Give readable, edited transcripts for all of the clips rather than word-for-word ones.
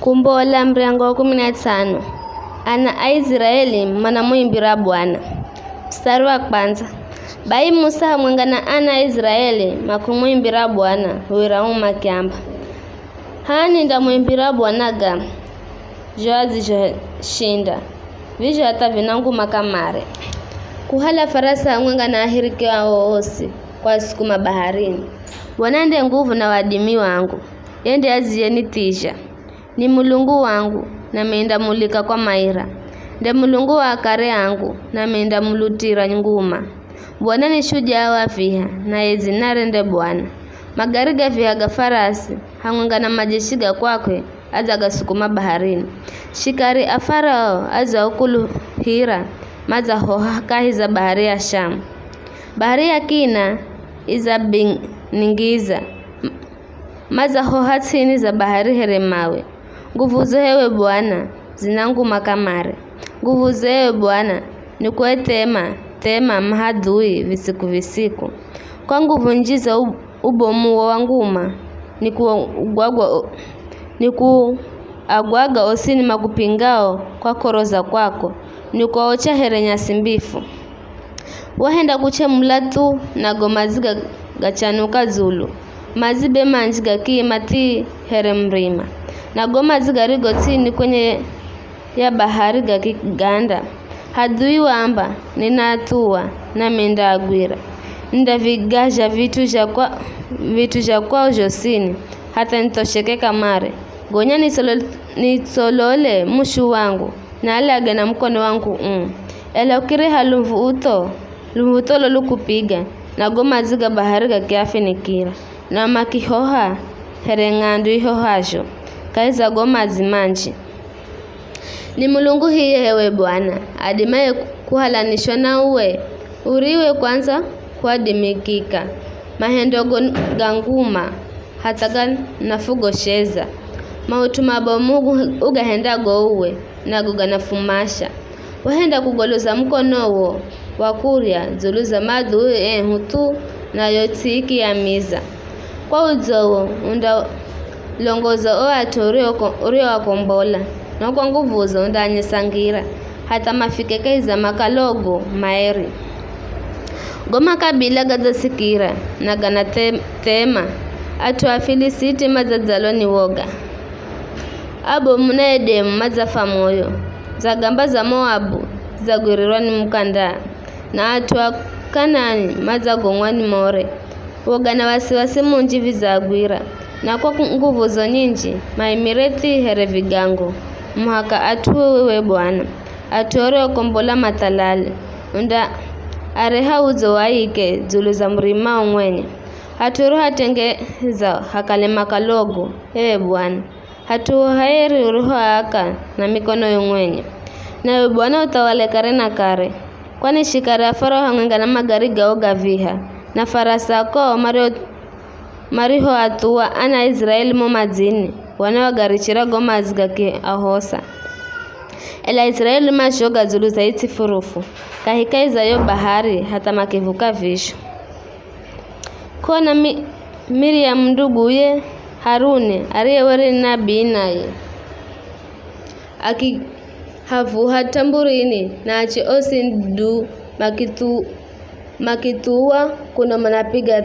Kumbola mrengo wa 15 ana Aisraeli manamuimbira Bwana. Mstari wa kwanza. Bai Musa hamwenga na ana Aisraeli makumuimbira Bwana wirauma kiamba. Hani ndamuimbira Bwana ga joazi shinda visho hata vinangu makamare. Kuhala farasa hamwenga na ahiriki wao osi kwa sukuma baharini. Bwana ndiye nguvu na wadimi wangu, yende aziyenitisha. Ni mulungu wangu na meenda mulika kwa maira. Nde mulungu wa kare yangu na meenda mulutira nguma. Bwana ni shujaa wa fiha na yezinare nde Bwana. Magariga fiha ga farasi hamwenga na majeshiga kwakwe aza gasukuma baharini. Shikari afarao aza ukulu hira maza hohakahi za bahari ya Shamu. Bahari ya kina iza ningiza maza hohatini za bahari heremawe. Nguvu zewe Bwana zinangu makamare. Nguvu zewe Bwana ni kwe tema mahadui visiku. Kwa nguvu njiza ubomu wa nguma ni kuagwaga osini makupingao kwa koroza kwako ni kuaocha herenya simbifu. Wahenda kuche mulatu na gomaziga gachanuka zulu. Mazibe manjiga mati here mrima. Na goma zigarigo tini kwenye ya bahari gakiganda. Hadui wamba ninatua na menda agwira. Nda vigaja vitu ja kwao josini hata nitosheke kamare. Gonya nitsolole mushu wangu na alaga na mkono wangu Ela ukiriha luvuto lolu kupiga na goma ziga bahari gakiafe nikira. Na makihoha herengandu ihohasho kaiza goma zimanji. Ni mulungu hiye hewe Bwana adimaye kuhalanishwa na uwe uriwe kwanza kuadimikika. Mahendo ganguma hataga nafugosheza. Mautu mabomu ugahenda go uwe na guganafumasha. Wahenda kugoloza mkonowo wakuria zuluza madu hutu na yotiki ya miza. Kwa uzowo unda longoza oatu urio wakombola na kwa nguvuza unda anyesangira hata mafikekeiza makalogo maeri. Goma kabila gaza sikira na gana tema atu afilisiti mazadzaloni woga. Abo muna Edemu mazafa moyo za gamba za Moabu za gurirwani mkanda na atu wa Kanani mazagongwani more. Woga na wasiwasi munji vizagwira na kwa nguvu zo nyinji maimireti here vigango. Muhaka atuwe wewe Bwana atuore okombola matalale unda areha uzo waike zulu za mrima ongwenye. Haturu hatengeza hakale makalogo ewe Bwana hatu haeri uruho haka na mikono yongwenye. Na ewe Bwana utawale kare na kare kwani shikari afaro hangenga na magari gaoga viha na farasa ko mariho atuwa ana Israeli mo mazini wana wagarichira goma zigake ahosa. Ela Israeli mashoga zulu zaiti furufu kahikaiza yo bahari hata makivuka visho. Kona Miriam nduguye Haruni ariyewere nabii naye aki havuha tamburini na achi osi ndu makituwa kuna manapiga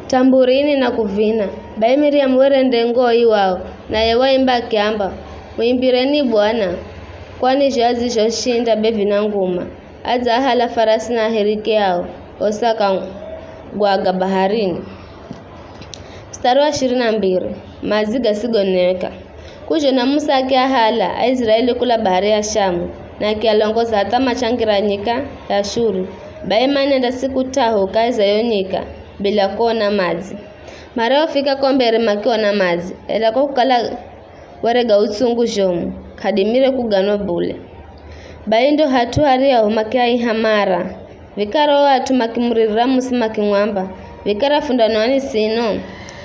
tamburini na kuvina. Bai Miriam were ndengoi wao na yewaimba kiamba muimbireni Bwana kwani jazi joshinda bevina nguma aza hala farasi na herike yao osaka gwaga baharini. Mstari wa 22. Maziga sigoneka kujo na Musa akia hala Israeli kula bahari ya Shamu na kialongoza hata machangiranyika ya Shuri. Bai manenda siku taho kaiza yonyika bila kuona mazi. Mareo fika kombere makiona mazi ela kukala warega utsungu jomu kadimire kugano bule. Bai ndo hatu haria umakia ihamara vikaro watu makimurira Musa makimwamba vikara fundanwani sino.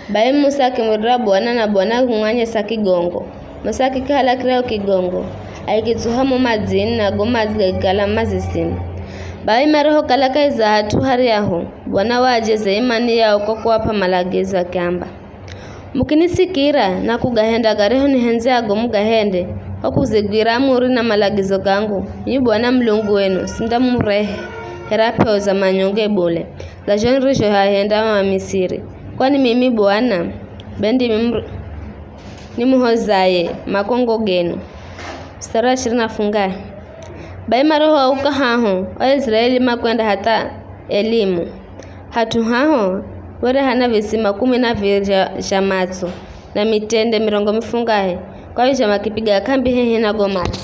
Bai Musa kimurira Bwana na Bwana kumwanye sakigongo. Musa kikala kireo kigongo aikituhamo mazini na goma zigala mazisimu. Bai maroho kalaka iza hatu hariaho Bwana wajeze imani yao kwa kuwapa malagizo akiamba mukinisikira na kugahenda gareho nihenzeago mugahende okuzigwira amuri na malagizo gangu nyi Bwana Mlungu wenu sindamurehe hera peo za manyonge bule gajonrisho hahenda wa Misiri kwani mimi Bwana bendi nimuhozaye makongo genu. Mstari wa 20 fungaye baima roho auka haho wa Israeli makwenda hata Elimu hatu haho were hana visima 12 vya matso na mitende mirongo mifungahe kwa hivyo makipiga kambi hehe na Gomati.